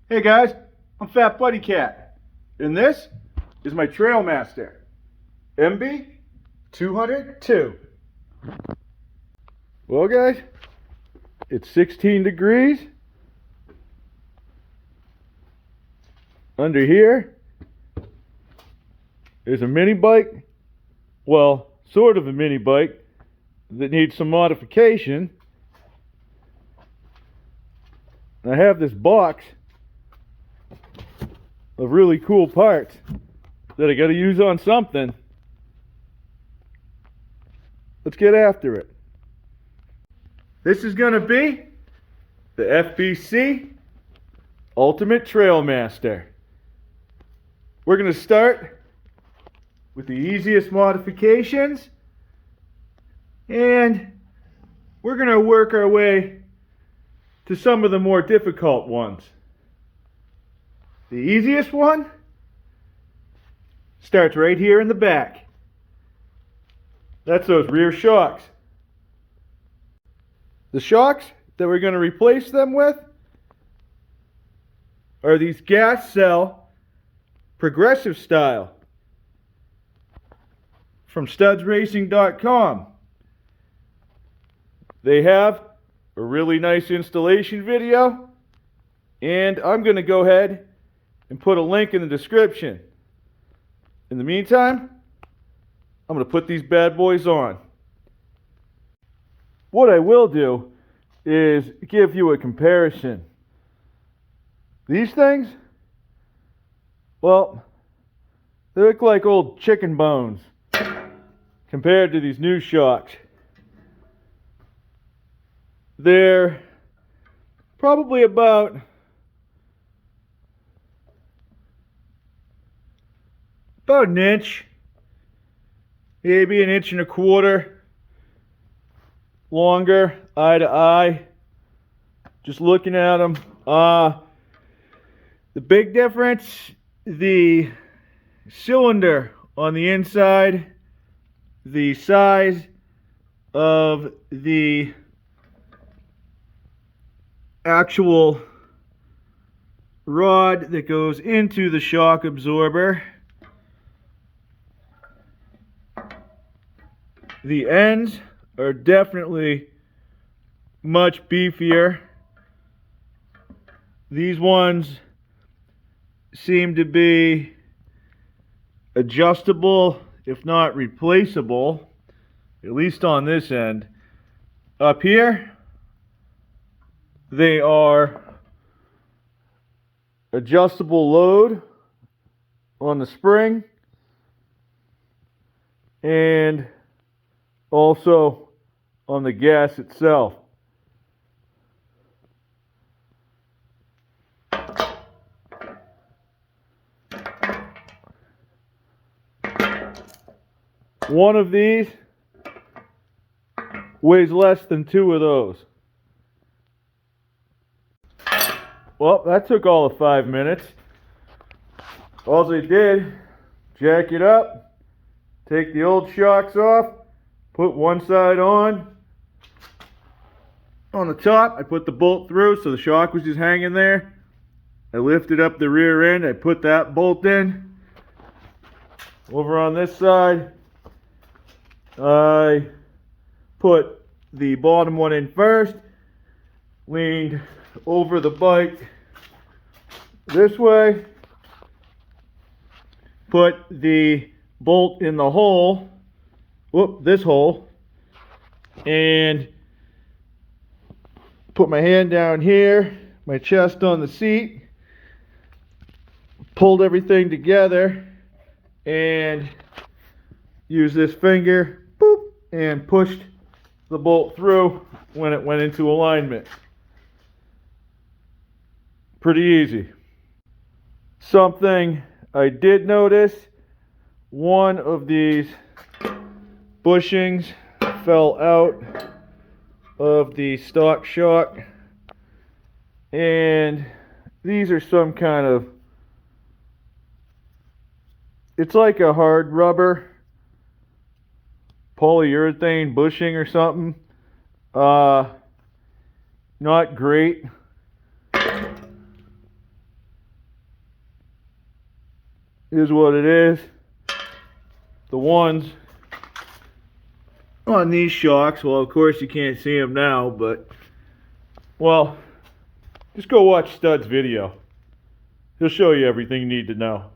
Hey guys, I'm FatBuddyCat, and this is my Trailmaster MB200-2. Well guys, it's 16 degrees under here. There's a mini bike, well, sort of a mini bike that needs some modification. I have this box of really cool parts that I got to use on something. Let's get after it. This is going to be the FBC Ultimate Trailmaster. We're going to start with the easiest modifications, and we're going to work our way to some of the more difficult ones. The easiest one starts right here in the back. That's those rear shocks. The shocks that we're going to replace them with are these gas cell progressive style from studsracing.com. They have a really nice installation video, and I'm going to go ahead and put a link in the description. In the meantime, I'm going to put these bad boys on. What I will do is give you a comparison. These things, well, they look like old chicken bones compared to these new shocks. They're probably about an inch, maybe an inch and a quarter longer, eye to eye. Just looking at them. The big difference, the cylinder on the inside, the size of the actual rod that goes into the shock absorber. The ends are definitely much beefier. These ones seem to be adjustable, if not replaceable, at least on this end. Up here, they are adjustable load on the spring, and also on the gas itself. One of these weighs less than two of those. Well, that took all of 5 minutes. All they did, jack it up, take the old shocks off, put one side on the top. I put the bolt through so the shock was just hanging there. I lifted up the rear end. I put that bolt in. Over on this side, I put the bottom one in first, leaned over the bike this way, put the bolt in the hole, this hole, and put my hand down here, my chest on the seat, pulled everything together, and used this finger, boop, and pushed the bolt through when it went into alignment. Pretty easy. Something I did notice, one of these bushings fell out of the stock shock, and these are some kind of, it's like a hard rubber polyurethane bushing or something. Not great. is what it is. The ones on these shocks, well, of course you can't see them now, but, well, just go watch Stud's video. He'll show you everything you need to know.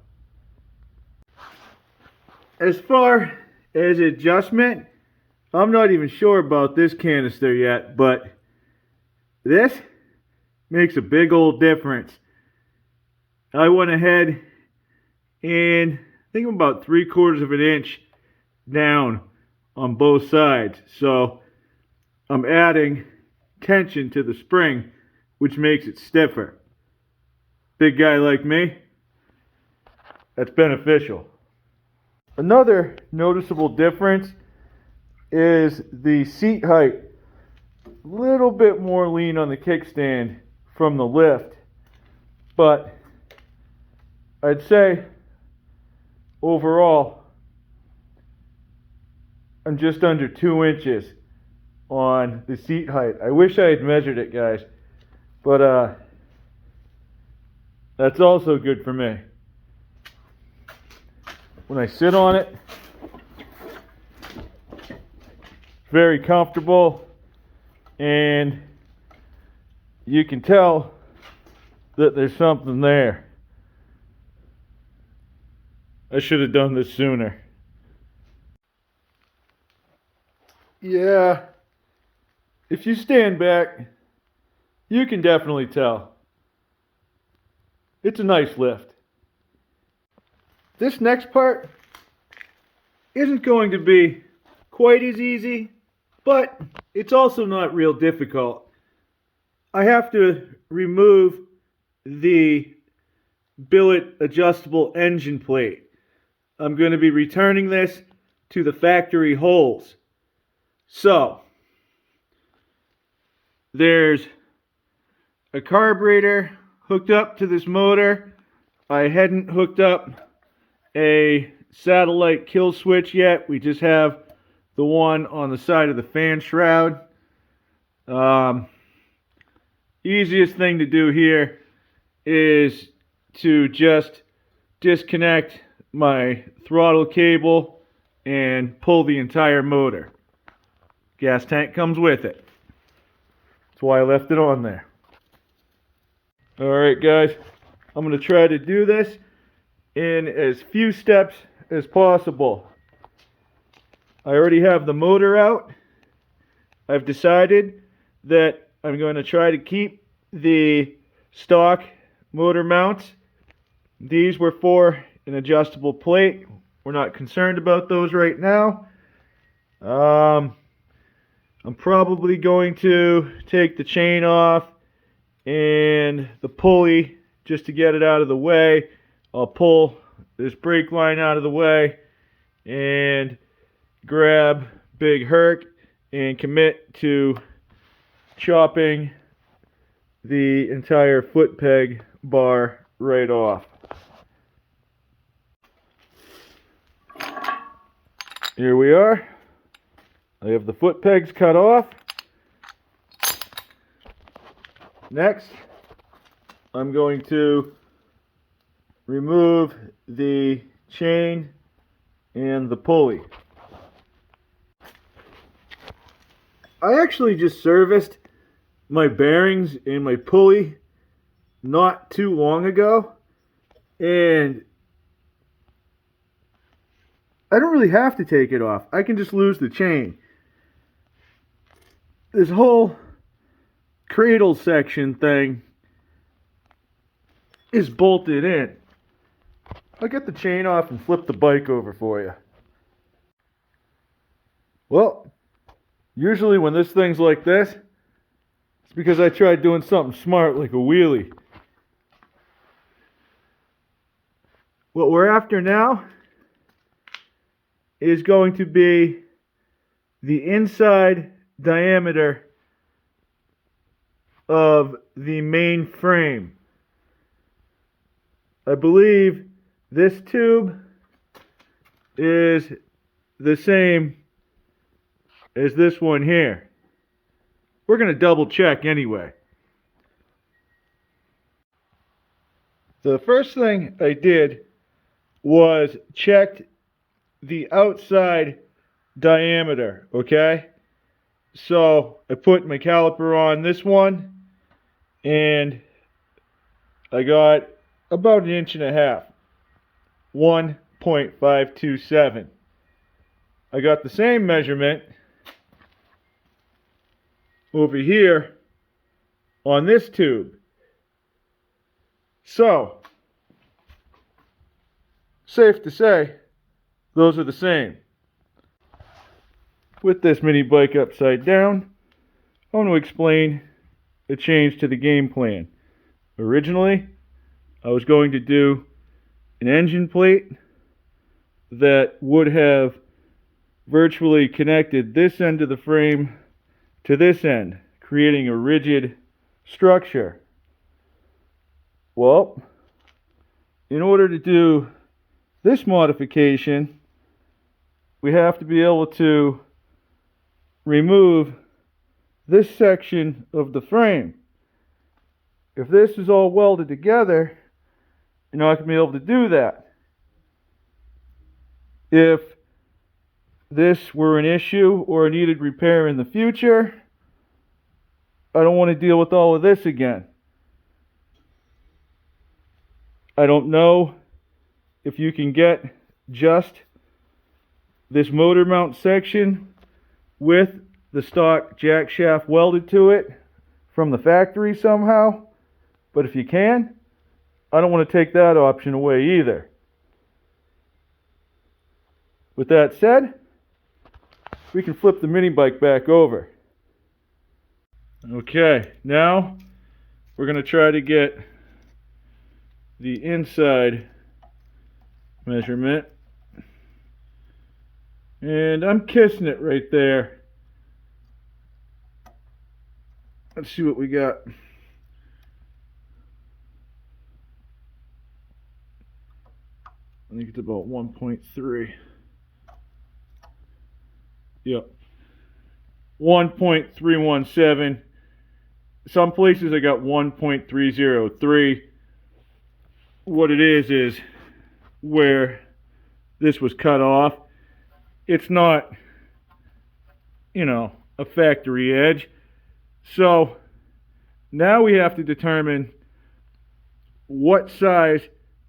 As far as adjustment, I'm not even sure about this canister yet, but this makes a big old difference. I went ahead and I think I'm about 3/4 of an inch down on both sides. So I'm adding tension to the spring, which makes it stiffer. Big guy like me, that's beneficial. Another noticeable difference is the seat height. A little bit more lean on the kickstand from the lift, but I'd say overall I'm just under 2 inches on the seat height. I wish I had measured it, guys, but that's also good for me. When I sit on it, very comfortable, and you can tell that there's something there. I should have done this sooner. Yeah, if you stand back, you can definitely tell. It's a nice lift. This next part isn't going to be quite as easy, but it's also not real difficult. I have to remove the billet adjustable engine plate. I'm going to be returning this to the factory holes. So, there's a carburetor hooked up to this motor. I hadn't hooked up a satellite kill switch yet. We just have the one on the side of the fan shroud. Easiest thing to do here is to just disconnect my throttle cable and pull the entire motor. Gas tank comes with it. That's why I left it on there. Alright guys, I'm going to try to do this in as few steps as possible. I already have the motor out. I've decided that I'm going to try to keep the stock motor mounts. These were for an adjustable plate. We're not concerned about those right now. I'm probably going to take the chain off and the pulley just to get it out of the way. I'll pull this brake line out of the way and grab Big Herc and commit to chopping the entire foot peg bar right off. Here we are. I have the foot pegs cut off. Next, I'm going to remove the chain and the pulley. I actually just serviced my bearings and my pulley not too long ago, and I don't really have to take it off. I can just lose the chain. This whole cradle section thing is bolted in. I'll get the chain off and flip the bike over for you. Well, usually when this thing's like this, it's because I tried doing something smart like a wheelie. What we're after now is going to be the inside diameter of the main frame. I believe this tube is the same as this one here. We're going to double check anyway. The first thing I did was checked the outside diameter, okay? So I put my caliper on this one, and I got about 1.5 inches, 1.527. I got the same measurement over here on this tube. So, safe to say, those are the same. With this mini bike upside down, I want to explain a change to the game plan. Originally, I was going to do an engine plate that would have virtually connected this end of the frame to this end, creating a rigid structure. Well, in order to do this modification, we have to be able to remove this section of the frame. If this is all welded together, you're not going to be able to do that. If this were an issue or needed repair in the future, I don't want to deal with all of this again. I don't know if you can get just this motor mount section with the stock jack shaft welded to it from the factory somehow, but if you can, I don't want to take that option away either. With that said, we can flip the mini bike back over. Okay, now we're going to try to get the inside measurement, and I'm kissing it right there. Let's see what we got. I think it's about 1.3. Yep. 1.317. Some places I got 1.303. What it is where this was cut off. It's not, a factory edge. So now we have to determine what size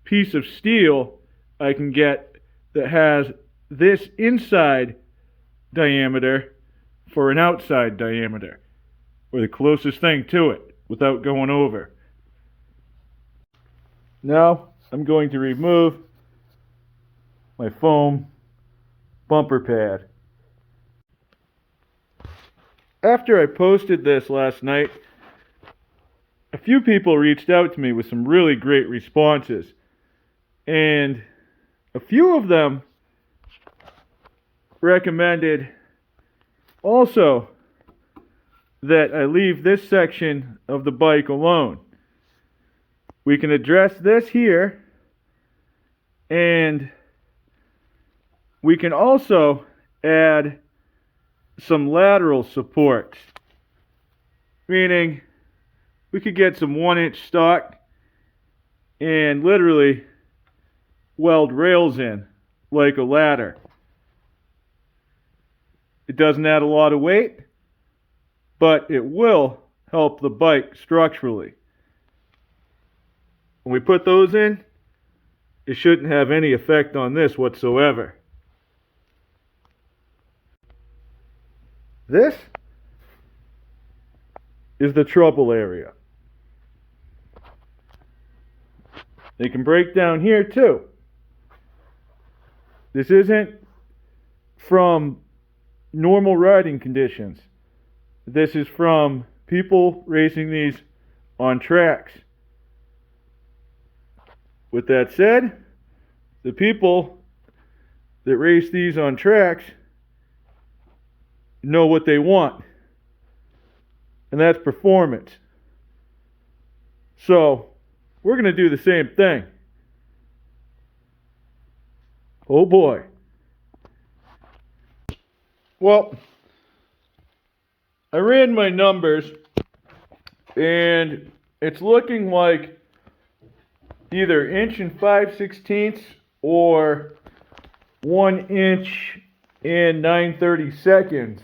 piece of steel I can get that has this inside diameter for an outside diameter, or the closest thing to it without going over. Now I'm going to remove my foam bumper pad. After I posted this last night, a few people reached out to me with some really great responses, and a few of them recommended also that I leave this section of the bike alone. We can address this here, and we can also add some lateral supports, meaning we could get some 1-inch stock and literally weld rails in like a ladder. It doesn't add a lot of weight, but it will help the bike structurally. When we put those in, it shouldn't have any effect on this whatsoever. This is the trouble area. They can break down here too. This isn't from normal riding conditions. This is from people racing these on tracks. With that said, the people that race these on tracks know what they want, and that's performance. So we're going to do the same thing. Oh boy. Well, I ran my numbers, and it's looking like either 1 5/16 or 1 inch and 9/32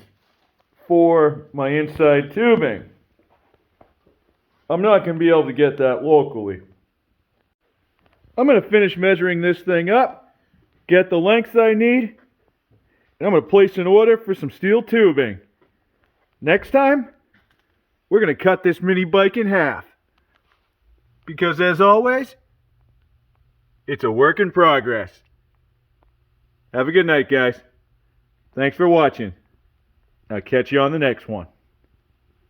for my inside tubing. I'm not going to be able to get that locally. I'm going to finish measuring this thing up, get the length I need, and I'm going to place an order for some steel tubing. Next time, we're going to cut this mini bike in half. Because as always, it's a work in progress. Have a good night, guys. Thanks for watching. I'll catch you on the next one.